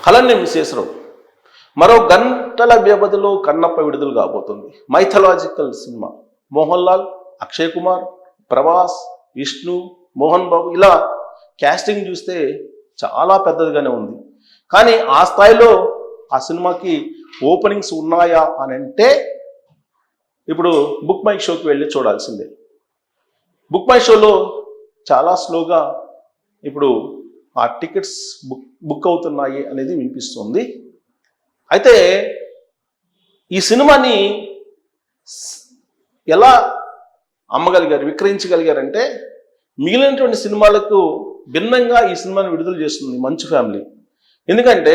కళని విశేషరావు మరో గంటల వ్యవధిలో కన్నప్ప విడుదల కాబోతుంది. Mythological cinema. Mohanlal, Akshay Kumar, Prabhas, Vishnu, Mohan Babu ఇలా క్యాస్టింగ్ చూస్తే చాలా పెద్దదిగానే ఉంది. కానీ ఆ స్థాయిలో ఆ సినిమాకి ఓపెనింగ్స్ ఉన్నాయా అని అంటే ఇప్పుడు బుక్ మై షోకి వెళ్ళి చూడాల్సిందే. బుక్ మై షోలో చాలా స్లోగా ఇప్పుడు ఆ టికెట్స్ బుక్ అవుతున్నాయి అనేది వినిపిస్తుంది. అయితే ఈ సినిమాని ఎలా అమ్మగలిగారు, విక్రయించగలిగారంటే మిగిలినటువంటి సినిమాలకు భిన్నంగా ఈ సినిమాని విడుదల చేస్తుంది మంచు ఫ్యామిలీ. ఎందుకంటే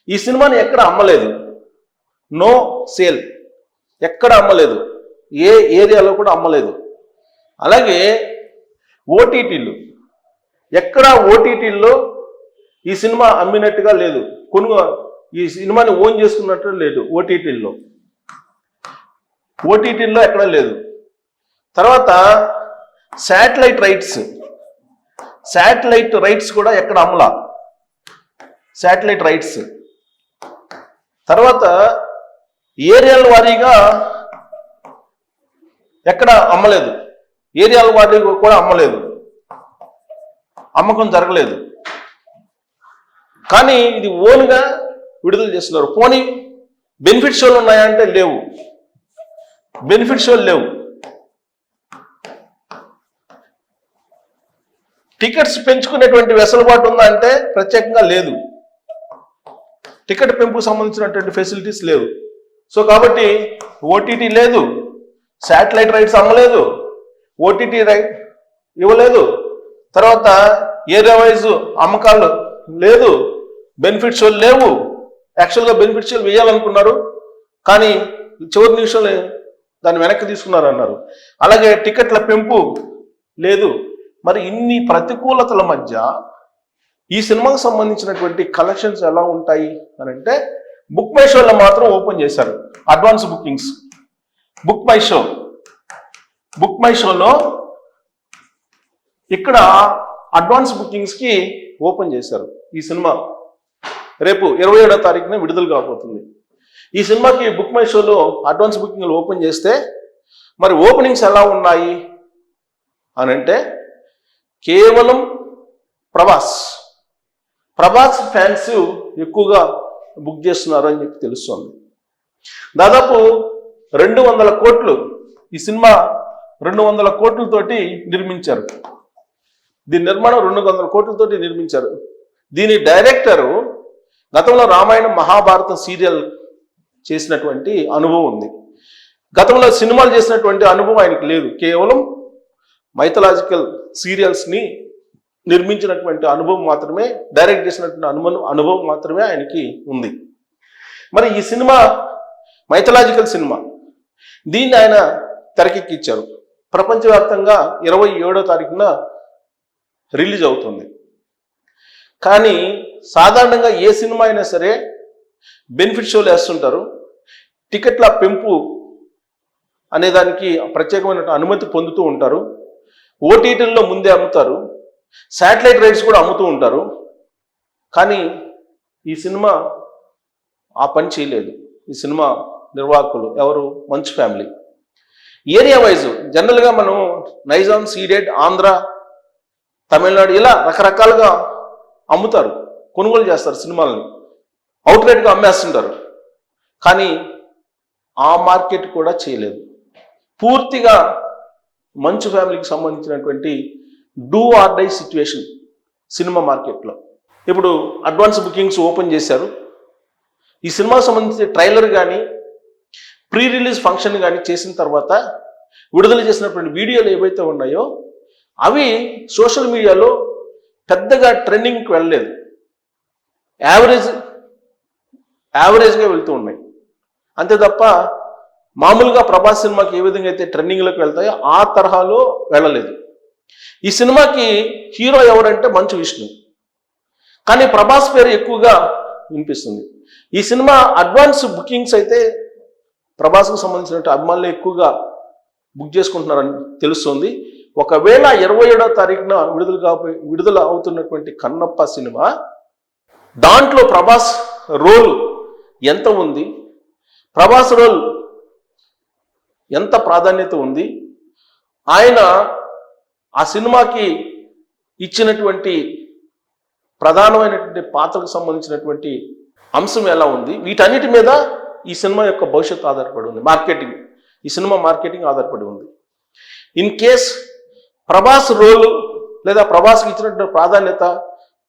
ఈ సినిమాని ఎక్కడ అమ్మలేదు, నో సేల్, ఎక్కడ అమ్మలేదు, ఏ ఏరియాలో కూడా అమ్మలేదు. అలాగే ఓటీటీలు ఎక్కడ ఓటీటీల్లో ఈ సినిమా అమ్మినట్టుగా లేదు, ఈ సినిమాని ఓన్ చేసుకున్నట్టు లేదు. ఓటీటీల్లో ఎక్కడ లేదు. తర్వాత శాటిలైట్ రైట్స్ కూడా ఎక్కడ అమ్మలా, శాటిలైట్ రైట్స్. తర్వాత ఏరియాల వారీగా ఎక్కడ అమ్మలేదు, ఏరియాల వారీగా కూడా అమ్మలేదు, అమ్మకం జరగలేదు. కానీ ఇది ఓన్గా విడుదల చేస్తున్నారు. పోనీ బెనిఫిట్ షోలు ఉన్నాయంటే లేవు, బెనిఫిట్ షోలు లేవు. టికెట్స్ పెంచుకునేటువంటి వెసులుబాటు ఉందా అంటే ప్రత్యేకంగా లేదు. టికెట్ పెంపుకు సంబంధించినటువంటి ఫెసిలిటీస్ లేవు. సో కాబట్టి ఓటీటీ లేదు, శాటిలైట్ రైట్స్ అమ్మలేదు, ఓటీటీ రైట్ ఇవ్వలేదు, తర్వాత ఏరియా వైజ్ అమ్మకాలు లేదు, బెనిఫిట్ షోలు లేవు. యాక్చువల్గా బెనిఫిట్ షోలు వేయాలనుకున్నారు కానీ చివరి నిమిషంలో దాన్ని వెనక్కి తీసుకున్నారు అన్నారు. అలాగే టికెట్ల పెంపు లేదు. మరి ఇన్ని ప్రతికూలతల మధ్య ఈ సినిమాకు సంబంధించినటువంటి కలెక్షన్స్ ఎలా ఉంటాయి అని అంటే బుక్ మై షోలో మాత్రం ఓపెన్ చేశారు అడ్వాన్స్ బుకింగ్స్. బుక్ మై షోలో ఇక్కడ అడ్వాన్స్ బుకింగ్స్కి ఓపెన్ చేశారు. ఈ సినిమా రేపు 27వ తారీఖున విడుదల కాబోతుంది. ఈ సినిమాకి బుక్ మై షోలో అడ్వాన్స్ బుకింగ్లు ఓపెన్ చేస్తే మరి ఓపెనింగ్స్ ఎలా ఉన్నాయి అని అంటే కేవలం ప్రభాస్ ఫ్యాన్స్ ఎక్కువగా బుక్ చేస్తున్నారు అని చెప్పి తెలుస్తోంది. దాదాపు 200 కోట్లు ఈ సినిమా 200 కోట్లతోటి నిర్మించారు. దీని నిర్మాణం 200 కోట్లతోటి నిర్మించారు. దీని డైరెక్టరు గతంలో రామాయణం మహాభారతం సీరియల్ చేసినటువంటి అనుభవం ఉంది. గతంలో సినిమాలు చేసినటువంటి అనుభవం ఆయనకి లేదు. కేవలం మైథలాజికల్ సీరియల్స్ని నిర్మించినటువంటి అనుభవం మాత్రమే, డైరెక్ట్ చేసినటువంటి అనుభవం మాత్రమే ఆయనకి ఉంది. మరి ఈ సినిమా మైథలాజికల్ సినిమా, దీన్ని ఆయన తెరకెక్కించారు. ప్రపంచవ్యాప్తంగా 27వ తారీఖున రిలీజ్ అవుతుంది. కానీ సాధారణంగా ఏ సినిమా అయినా సరే బెనిఫిట్ షోలు వేస్తుంటారు. టికెట్ల పెంపు అనేదానికి ప్రత్యేకమైన అనుమతి పొందుతూ ఉంటారు. ఓటీటీల్లో ముందే అమ్ముతారు, శాటిలైట్ రైట్స్ కూడా అమ్ముతూ ఉంటారు. కానీ ఈ సినిమా ఆ పని చేయలేదు. ఈ సినిమా నిర్వాహకులు ఎవరు? మంచు ఫ్యామిలీ. ఏరియా వైజ్ జనరల్గా మనం నైజాం, సీడెడ్, ఆంధ్ర, తమిళనాడు ఇలా రకరకాలుగా అమ్ముతారు, కొనుగోలు చేస్తారు సినిమాలని, అవుట్లెట్గా అమ్మేస్తుంటారు. కానీ ఆ మార్కెట్ కూడా చేయలేదు. పూర్తిగా మంచు ఫ్యామిలీకి సంబంధించినటువంటి డూ ఆర్ డై సిచ్యువేషన్ సినిమా మార్కెట్లో. ఇప్పుడు అడ్వాన్స్ బుకింగ్స్ ఓపెన్ చేశారు. ఈ సినిమాకి సంబంధించి ట్రైలర్ కానీ ప్రీ రిలీజ్ ఫంక్షన్ కానీ చేసిన తర్వాత విడుదల చేసినటువంటి వీడియోలు ఏవైతే ఉన్నాయో అవి సోషల్ మీడియాలో పెద్దగా ట్రెండింగ్కి వెళ్ళలేదు, యావరేజ్గా వెళ్తూ ఉన్నాయి. అంతే తప్ప మామూలుగా ప్రభాస్ సినిమాకి ఏ విధంగా అయితే ట్రెండింగ్లోకి వెళ్తాయో ఆ తరహాలో వెళ్ళలేదు. ఈ సినిమాకి హీరో ఎవరంటే మంచు విష్ణు, కానీ ప్రభాస్ పేరు ఎక్కువగా వినిపిస్తుంది. ఈ సినిమా అడ్వాన్స్ బుకింగ్స్ అయితే ప్రభాస్కు సంబంధించిన అభిమానులు ఎక్కువగా బుక్ చేసుకుంటున్నారని తెలుస్తుంది. ఒకవేళ 27వ తారీఖున విడుదల అవుతున్నటువంటి కన్నప్ప సినిమా దాంట్లో ప్రభాస్ రోల్ ఎంత ఉంది, ప్రభాస్ రోల్ ఎంత ప్రాధాన్యత ఉంది, ఆయన ఆ సినిమాకి ఇచ్చినటువంటి ప్రధానమైనటువంటి పాత్రకు సంబంధించినటువంటి అంశం ఎలా ఉంది, వీటన్నిటి మీద ఈ సినిమా యొక్క భవిష్యత్తు ఆధారపడి ఉంది. మార్కెటింగ్, ఈ సినిమా మార్కెటింగ్ ఆధారపడి ఉంది. ఇన్ కేస్ ప్రభాస్ రోల్ లేదా ప్రభాస్కి ఇచ్చినటువంటి ప్రాధాన్యత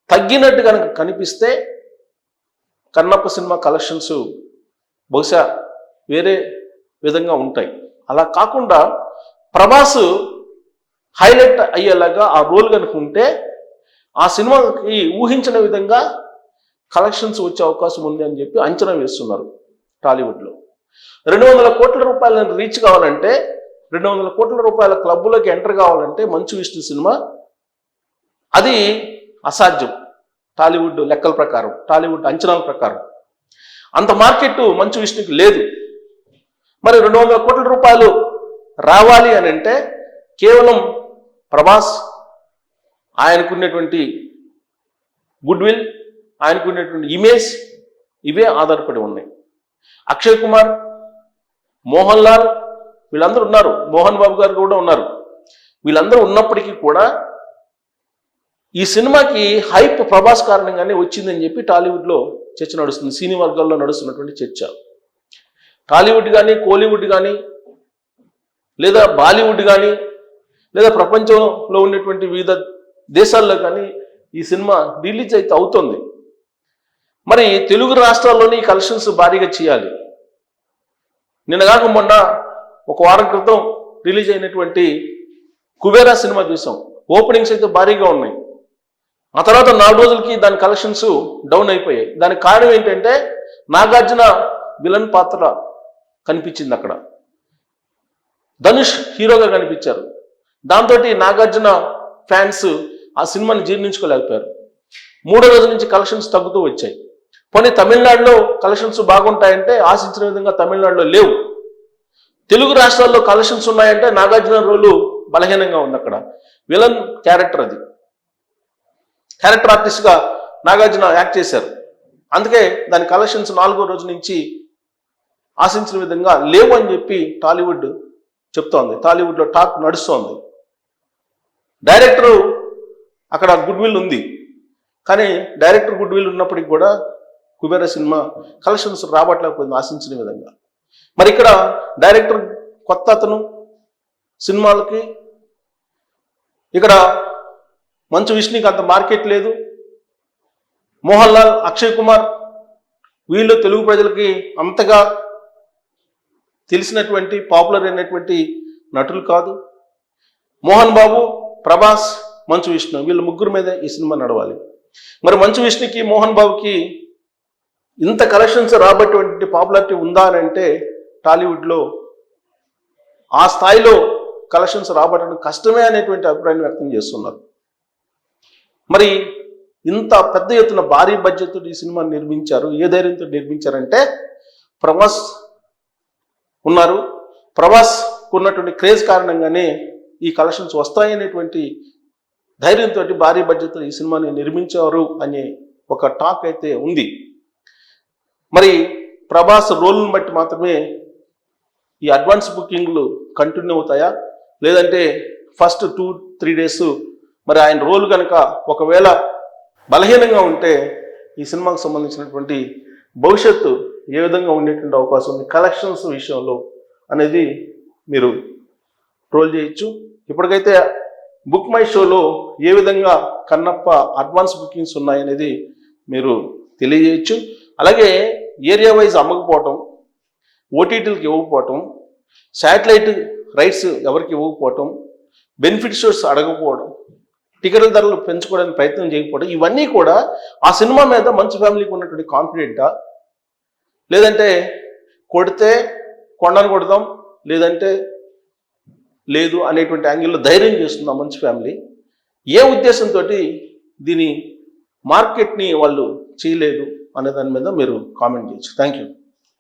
తగ్గినట్టు కనుక కనిపిస్తే కన్నప్ప సినిమా కలెక్షన్స్ బహుశా వేరే విధంగా ఉంటాయి. అలా కాకుండా ప్రభాస్ హైలైట్ అయ్యేలాగా ఆ రోల్ కనుక ఉంటే ఆ సినిమాకి ఊహించిన విధంగా కలెక్షన్స్ వచ్చే అవకాశం ఉంది అని చెప్పి అంచనా వేస్తున్నారు టాలీవుడ్లో. 200 కోట్ల రూపాయలను రీచ్ కావాలంటే, 200 కోట్ల రూపాయల క్లబ్లోకి ఎంటర్ కావాలంటే మంచు విష్ణు సినిమా అది అసాధ్యం. టాలీవుడ్ లెక్కల ప్రకారం, టాలీవుడ్ అంచనాల ప్రకారం అంత మార్కెట్ మంచు విష్ణుకి లేదు. మరి 200 కోట్ల రూపాయలు రావాలి అని అంటే కేవలం ప్రభాస్, ఆయనకున్నటువంటి గుడ్ విల్, ఆయనకున్నటువంటి ఇమేజ్, ఇవే ఆధారపడి ఉన్నాయి. అక్షయ్ కుమార్, మోహన్ లాల్ వీళ్ళందరూ ఉన్నారు, మోహన్ బాబు గారు కూడా ఉన్నారు. వీళ్ళందరూ ఉన్నప్పటికీ కూడా ఈ సినిమాకి హైప్ ప్రభాస్ కారణంగానే వచ్చిందని చెప్పి టాలీవుడ్లో చర్చ నడుస్తుంది, సినీ వర్గాల్లో నడుస్తున్నటువంటి చర్చ. టాలీవుడ్ కానీ, కోలీవుడ్ కానీ, లేదా బాలీవుడ్ కానీ, లేదా ప్రపంచంలో ఉన్నటువంటి వివిధ దేశాల్లో కానీ ఈ సినిమా రిలీజ్ అయితే అవుతుంది. మరి తెలుగు రాష్ట్రాల్లోని ఈ కలెక్షన్స్ భారీగా చేయాలి. నిన్నగాక మొన్న ఒక వారం క్రితం రిలీజ్ అయినటువంటి కుబేరా సినిమా చూసాం, ఓపెనింగ్స్ అయితే భారీగా ఉన్నాయి. ఆ తర్వాత 4 రోజులకి దాని కలెక్షన్స్ డౌన్ అయిపోయాయి. దానికి కారణం ఏంటంటే నాగార్జున విలన్ పాత్ర కనిపించింది అక్కడ, ధనుష్ హీరోగా కనిపించారు. దాంతో నాగార్జున ఫ్యాన్స్ ఆ సినిమాని జీర్ణించుకోలేకపోయారు. 3వ రోజు నుంచి కలెక్షన్స్ తగ్గుతూ వచ్చాయి. పోనీ తమిళనాడులో కలెక్షన్స్ బాగుంటాయంటే ఆశించిన విధంగా తమిళనాడులో లేవు. తెలుగు రాష్ట్రాల్లో కలెక్షన్స్ ఉన్నాయంటే నాగార్జున రోలు బలహీనంగా ఉంది. అక్కడ విలన్ క్యారెక్టర్, అది క్యారెక్టర్ ఆర్టిస్ట్గా నాగార్జున యాక్ట్ చేశారు. అందుకే దాని కలెక్షన్స్ 4వ రోజు నుంచి ఆశించిన విధంగా లేవు అని చెప్పి టాలీవుడ్ చెప్తోంది, టాలీవుడ్లో టాక్ నడుస్తోంది. డైరెక్టరు అక్కడ గుడ్ విల్ ఉంది, కానీ డైరెక్టర్ గుడ్ విల్ ఉన్నప్పటికీ కూడా కుబేర సినిమా కలెక్షన్స్ రాబట్టలేకపోయింది ఆశించిన విధంగా. మరి ఇక్కడ డైరెక్టర్ కొత్త అతను సినిమాలకి, ఇక్కడ మంచు విష్ణుకి అంత మార్కెట్ లేదు. మోహన్ లాల్, అక్షయ్ కుమార్ వీళ్ళు తెలుగు ప్రజలకి అంతగా తెలిసినటువంటి పాపులర్ అయినటువంటి నటులు కాదు. మోహన్ బాబు, ప్రభాస్, మంచు విష్ణు వీళ్ళ ముగ్గురు మీద ఈ సినిమా నడవాలి. మరి మంచు విష్ణుకి, మోహన్ బాబుకి ఇంత కలెక్షన్స్ రాబట్టేటువంటి పాపులారిటీ ఉందా అని అంటే టాలీవుడ్లో ఆ స్థాయిలో కలెక్షన్స్ రాబట్టడం కష్టమే అనేటువంటి అభిప్రాయాన్ని వ్యక్తం చేస్తున్నారు. మరి ఇంత పెద్ద ఎత్తున భారీ బడ్జెట్తో ఈ సినిమాని నిర్మించారు. ఏ ధైర్యంతో నిర్మించారంటే ప్రభాస్ ఉన్నారు, ప్రభాస్ ఉన్నటువంటి క్రేజ్ కారణంగానే ఈ కలెక్షన్స్ వస్తాయనేటువంటి ధైర్యంతో భారీ బడ్జెట్తో ఈ సినిమాని నిర్మించారు అనే ఒక టాక్ అయితే ఉంది. మరి ప్రభాస్ రోల్ని బట్టి మాత్రమే ఈ అడ్వాన్స్ బుకింగ్లు కంటిన్యూ అవుతాయా, లేదంటే ఫస్ట్ 2-3 డేస్ మరి ఆయన రోల్ కనుక ఒకవేళ బలహీనంగా ఉంటే ఈ సినిమాకు సంబంధించినటువంటి భవిష్యత్తు ఏ విధంగా ఉండేటువంటి అవకాశం ఉంది కలెక్షన్స్ విషయంలో అనేది మీరు ట్రోల్ చేయొచ్చు. ఇప్పటికైతే బుక్ మై షోలో ఏ విధంగా కన్నప్ప అడ్వాన్స్ బుకింగ్స్ ఉన్నాయనేది మీరు తెలియజేయచ్చు. అలాగే ఏరియా వైజ్ అమ్మకపోవటం, ఓటీటీలకు ఇవ్వకపోవటం, శాటిలైట్ రైట్స్ ఎవరికి ఇవ్వకపోవటం, బెనిఫిట్ షోస్ అడగకపోవడం, టికెట్ల ధరలు పెంచుకోవడానికి ప్రయత్నం చేయకపోవడం, ఇవన్నీ కూడా ఆ సినిమా మీద మంచు ఫ్యామిలీకి ఉన్నటువంటి కాన్ఫిడెంటా, లేదంటే కొడితే కొండను కొడదాం లేదంటే లేదు అనేటువంటి యాంగిల్లో ధైర్యం చేస్తుంది మంచు ఫ్యామిలీ? ఏ ఉద్దేశంతో దీని మార్కెట్ని వాళ్ళు చేయలేదు అనే దాని మీద మీరు కామెంట్ చేయొచ్చు. Thank you.